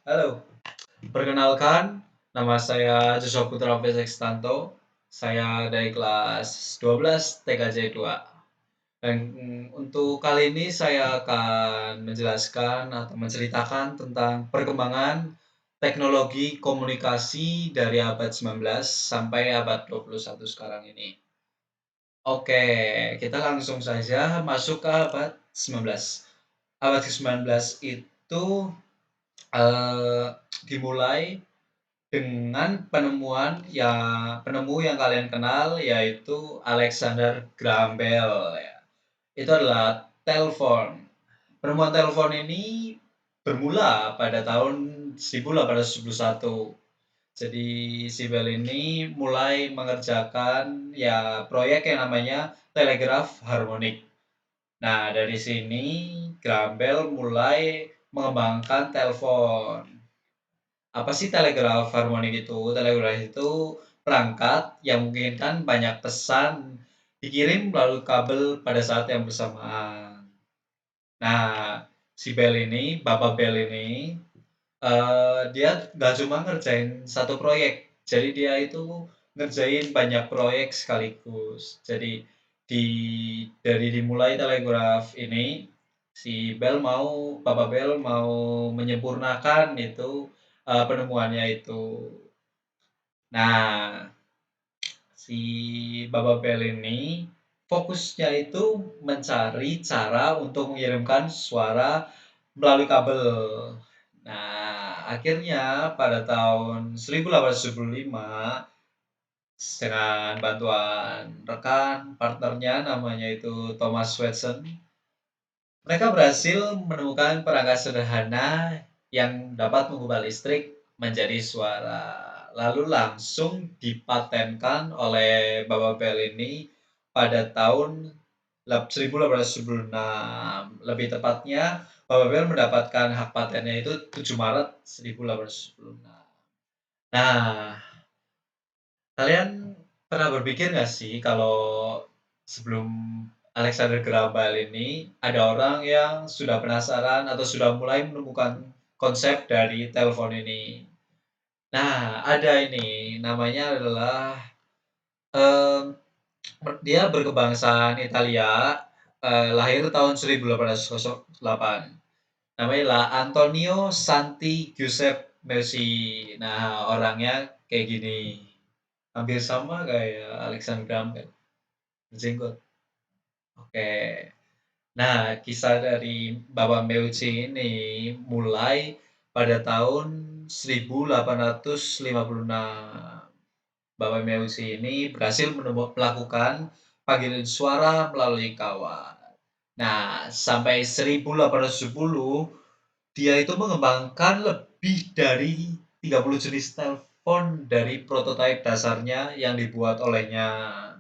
Halo, perkenalkan nama saya Joshua Putra Sextanto. Saya dari kelas 12 TKJ 2. Dan untuk kali ini saya akan menjelaskan atau menceritakan tentang perkembangan teknologi komunikasi dari abad 19 sampai abad 21 sekarang ini. Oke, kita langsung saja masuk ke abad 19. Abad ke-19 itu eh, dimulai dengan penemu yang kalian kenal yaitu Alexander Graham Bell ya. Itu adalah telepon. Penemuan telepon ini bermula pada tahun 1871. Jadi si Bell ini mulai mengerjakan ya proyek yang namanya telegraf harmonik. Nah, dari sini Graham Bell mulai mengembangkan telepon. Apa sih telegraf harmonik itu? Telegraf itu perangkat yang memungkinkan banyak pesan dikirim melalui kabel pada saat yang bersamaan. Nah, si Bell ini, Bapak Bell ini, dia nggak cuma ngerjain satu proyek. Jadi dia itu ngerjain banyak proyek sekaligus. Jadi di dari dimulai telegraf ini, si Bell mau, Bapak Bell mau menyempurnakan itu penemuannya itu. Nah, si Bapak Bell ini fokusnya itu mencari cara untuk mengirimkan suara melalui kabel. Nah, akhirnya pada tahun 1875 dengan bantuan rekan partnernya namanya itu Thomas Watson, mereka berhasil menemukan perangkat sederhana yang dapat mengubah listrik menjadi suara. Lalu langsung dipatenkan oleh Bapak Bell ini pada tahun 1876. Lebih tepatnya, Bapak Bell mendapatkan hak patennya itu 7 Maret 1876. Nah, kalian pernah berpikir nggak sih kalau sebelum Alexander Graham Bell ini ada orang yang sudah penasaran atau sudah mulai menemukan konsep dari telepon ini? Nah, ada ini namanya adalah em, dia berkebangsaan Italia, lahir tahun 1808. Namanya lah Antonio Santi Giuseppe Mersi. Nah, orangnya kayak gini. Hampir sama kayak Alexander Graham Bell, berjenggot. Oke. Nah, kisah dari Bapak Meucci ini mulai pada tahun 1856. Bapak Meucci ini berhasil melakukan panggilan suara melalui kawat. Nah, sampai 1870 dia itu mengembangkan lebih dari 30 jenis telepon dari prototipe dasarnya yang dibuat olehnya.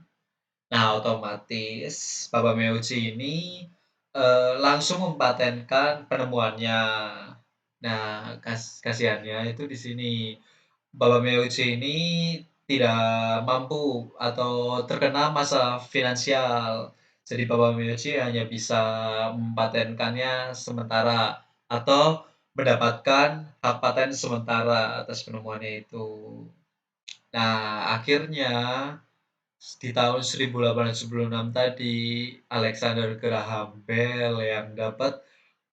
Nah, otomatis Bapak Meucci ini langsung mempatenkan penemuannya. Nah, kasihannya itu di sini Bapak Meucci ini tidak mampu atau terkena masalah finansial. Jadi Bapak Meucci hanya bisa mempatenkannya sementara atau mendapatkan hak paten sementara atas penemuannya itu. Nah, akhirnya di tahun 1876 tadi, Alexander Graham Bell yang dapat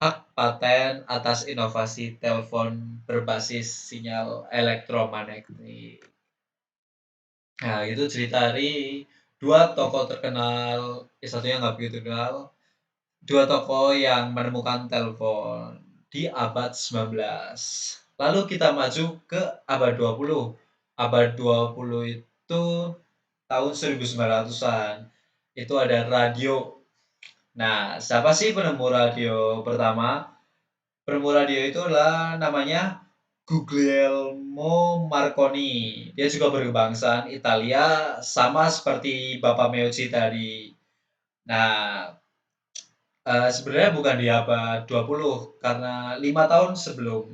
hak paten atas inovasi telepon berbasis sinyal elektromagnetik. Nah, itu cerita dari dua tokoh terkenal, satunya nggak begitu kenal, dua tokoh yang menemukan telepon di abad 19. Lalu kita maju ke abad 20. Abad 20 itu tahun 1900-an. Itu ada radio. Nah, siapa sih penemu radio pertama? Penemu radio itu adalah namanya Guglielmo Marconi. Dia juga berkebangsaan Italia, sama seperti Bapak Meucci tadi. Nah, sebenarnya bukan di abad 20, karena 5 tahun sebelum.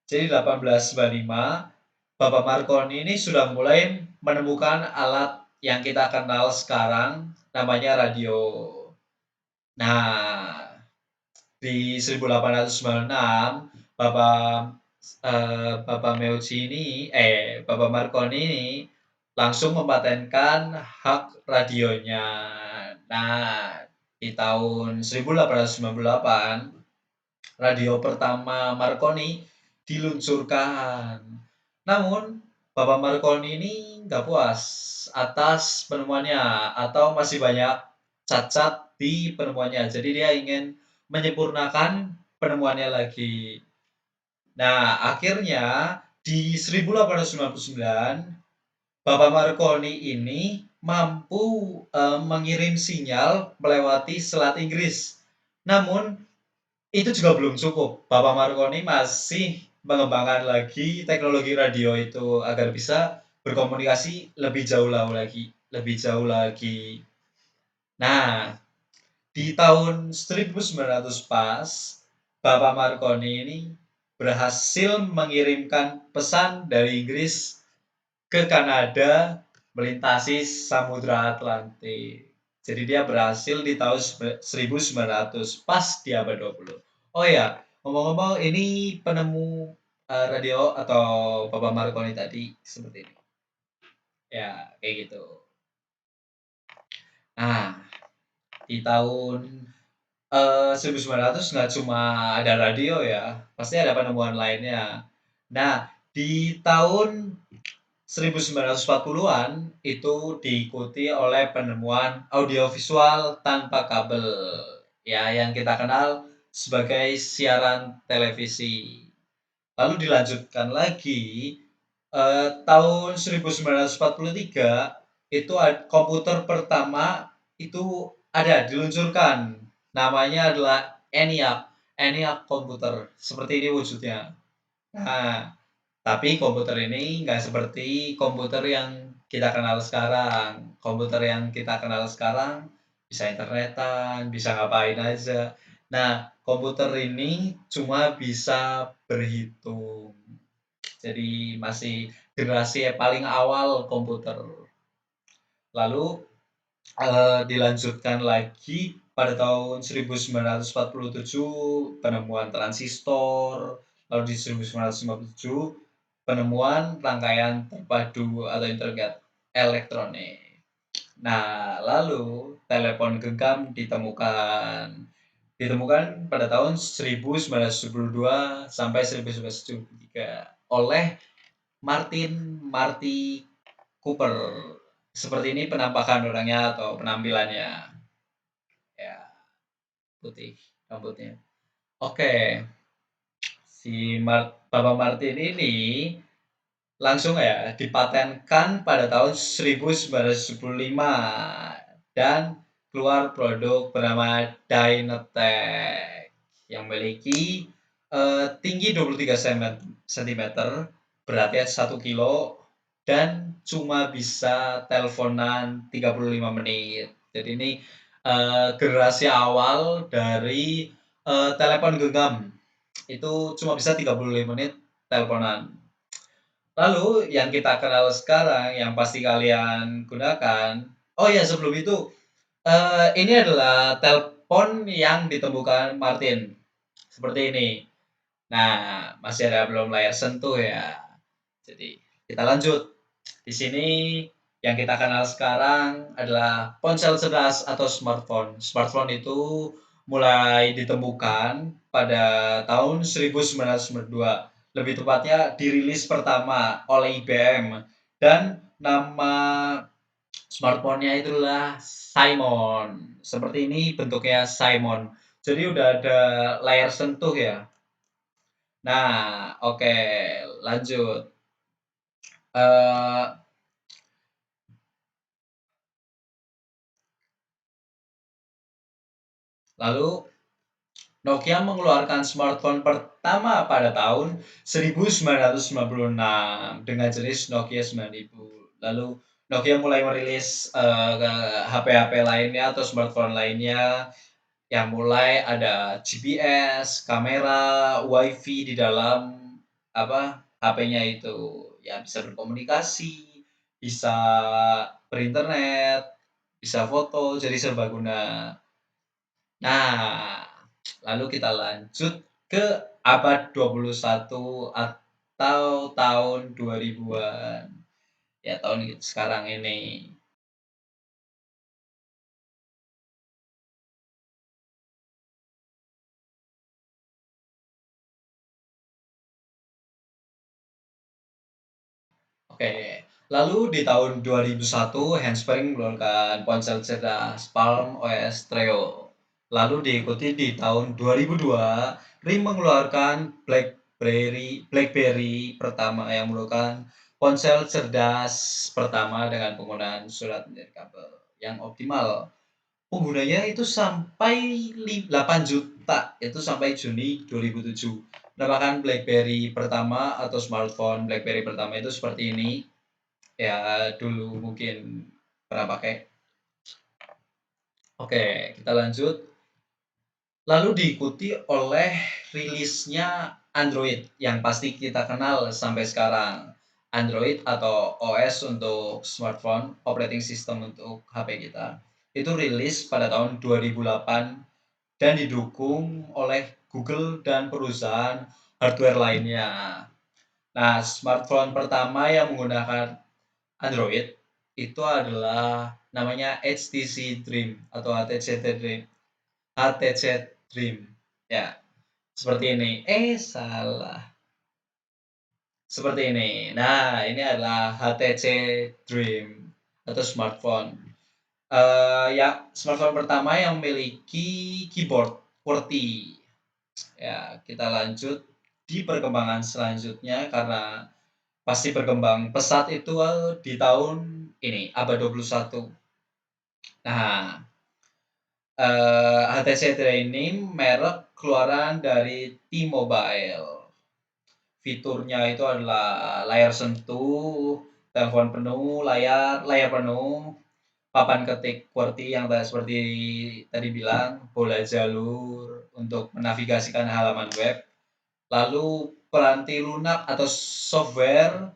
Jadi 1895, Bapak Marconi ini sudah mulai menemukan alat yang kita kenal sekarang, namanya radio. Nah, di 1896, Bapak Bapak Marconi ini langsung mempatenkan hak radionya. Nah, di tahun 1898 radio pertama Marconi diluncurkan. Namun, Bapak Marconi ini nggak puas atas penemuannya atau masih banyak cacat di penemuannya. Jadi dia ingin menyempurnakan penemuannya lagi. Nah, akhirnya di 1899 Bapak Marconi ini mampu mengirim sinyal melewati Selat Inggris. Namun itu juga belum cukup. Bapak Marconi masih mengembangkan lagi teknologi radio itu agar bisa berkomunikasi lebih jauh lagi. Nah, di tahun 1900 pas, Bapak Marconi ini berhasil mengirimkan pesan dari Inggris ke Kanada melintasi Samudra Atlantik. Jadi dia berhasil di tahun 1900 pas di abad 20. Oh ya, ngomong-ngomong ini penemu radio atau Bapak Marconi tadi seperti ini. Ya, kayak gitu. Nah, di tahun 1900 nggak cuma ada radio ya, pasti ada penemuan lainnya. Nah, di tahun 1940-an itu diikuti oleh penemuan audiovisual tanpa kabel, ya yang kita kenal sebagai siaran televisi. Lalu dilanjutkan lagi tahun 1943 itu komputer pertama itu ada diluncurkan. Namanya adalah ENIAC, ENIAC komputer. Seperti ini wujudnya. Nah, tapi komputer ini nggak seperti komputer yang kita kenal sekarang. Komputer yang kita kenal sekarang bisa internetan, bisa ngapain aja. Nah, komputer ini cuma bisa berhitung. Jadi masih generasi paling awal komputer. Lalu dilanjutkan lagi pada tahun 1947 penemuan transistor, lalu di 1957 penemuan rangkaian terpadu atau internet elektronik. Nah, lalu telepon genggam ditemukan. Ditemukan pada tahun 1972 sampai 1973 oleh Martin Marty Cooper. Seperti ini penampakan orangnya atau penampilannya. Ya, putih rambutnya. Oke, Bapak Martin ini langsung ya dipatenkan pada tahun 1975 dan keluar produk bernama Dynatec yang memiliki tinggi 23 cm, beratnya 1 kilo dan cuma bisa teleponan 35 menit. Jadi ini generasi awal dari telepon genggam. Itu cuma bisa 35 menit teleponan. Lalu yang kita kenal sekarang yang pasti kalian gunakan, oh ya sebelum itu ini adalah telepon yang ditemukan Martin. Seperti ini. Nah, masih ada belum layar sentuh ya. Jadi, kita lanjut. Di sini yang kita kenal sekarang adalah ponsel cerdas atau smartphone. Smartphone itu mulai ditemukan pada tahun 1992. Lebih tepatnya dirilis pertama oleh IBM dan nama smartphone-nya itulah Simon. Seperti ini bentuknya Simon. Jadi udah ada layar sentuh ya. Nah, oke, lanjut. Eh, lalu Nokia mengeluarkan smartphone pertama pada tahun 1996 dengan jenis Nokia 9000. Lalu Nokia mulai merilis HP-HP lainnya atau smartphone lainnya yang mulai ada GPS, kamera, WiFi di dalam HP-nya itu. Ya bisa berkomunikasi, bisa berinternet, bisa foto, jadi serbaguna. Nah, lalu kita lanjut ke abad 21 atau tahun 2000-an. Ya, tahun sekarang ini. Oke, lalu di tahun 2001 Handspring mengeluarkan ponsel cerdas Palm OS Treo. Lalu diikuti di tahun 2002 RIM mengeluarkan BlackBerry pertama yang merupakan ponsel cerdas pertama dengan penggunaan surat nirkabel yang optimal. Penggunanya itu sampai 8 juta, itu sampai Juni 2007. Merupakan BlackBerry pertama atau smartphone BlackBerry pertama itu seperti ini. Ya, dulu mungkin pernah pakai. Oke, kita lanjut. Lalu diikuti oleh rilisnya Android yang pasti kita kenal sampai sekarang. Android atau OS untuk smartphone, operating system untuk HP kita. Itu rilis pada tahun 2008 dan didukung oleh Google dan perusahaan hardware lainnya. Nah, smartphone pertama yang menggunakan Android itu adalah namanya HTC Dream atau HTC Dream. Ya, seperti ini. Salah. Seperti ini. Nah, ini adalah HTC Dream atau smartphone. Ya, smartphone pertama yang memiliki keyboard QWERTY. Ya, kita lanjut di perkembangan selanjutnya karena pasti berkembang pesat itu di tahun ini, abad 21. Nah, HTC ini merek keluaran dari T-Mobile. Fiturnya itu adalah layar sentuh, telepon penuh, layar penuh, papan ketik QWERTY yang seperti tadi bilang, bola jalur untuk menavigasikan halaman web, lalu peranti lunak atau software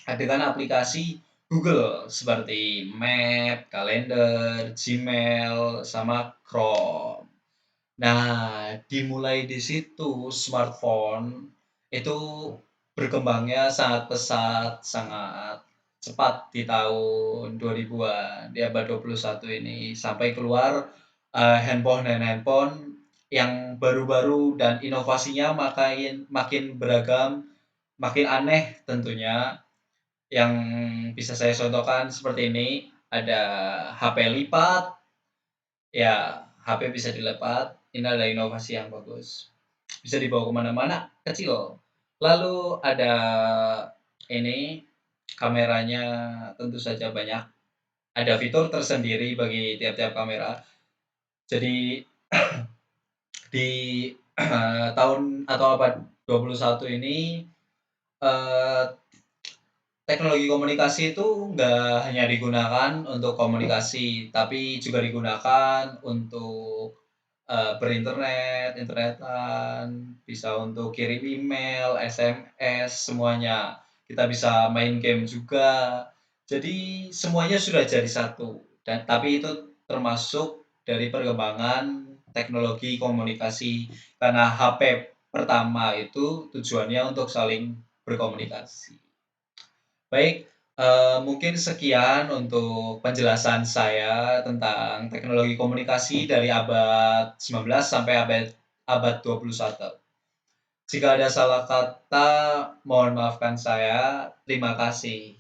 dengan aplikasi Google seperti Map, Kalender, Gmail, sama Chrome. Nah, dimulai di situ smartphone itu berkembangnya sangat pesat, sangat cepat di tahun 2000-an, di abad 21 ini sampai keluar handphone yang baru-baru dan inovasinya makin makin beragam, makin aneh tentunya. Yang bisa saya contohkan seperti ini, ada HP lipat, ya HP bisa dilipat, ini adalah inovasi yang bagus. Bisa dibawa kemana-mana, kecil. Lalu ada ini, kameranya tentu saja banyak. Ada fitur tersendiri bagi tiap-tiap kamera. Jadi di tahun atau abad 21 ini eh, teknologi komunikasi itu nggak hanya digunakan untuk komunikasi, tapi juga digunakan untuk berinternet, internetan, bisa untuk kirim email, SMS, semuanya. Kita bisa main game juga. Jadi semuanya sudah jadi satu. Dan tapi itu termasuk dari perkembangan teknologi komunikasi karena HP pertama itu tujuannya untuk saling berkomunikasi. Baik, mungkin sekian untuk penjelasan saya tentang teknologi komunikasi dari abad 19 sampai abad 21. Jika ada salah kata, mohon maafkan saya. Terima kasih.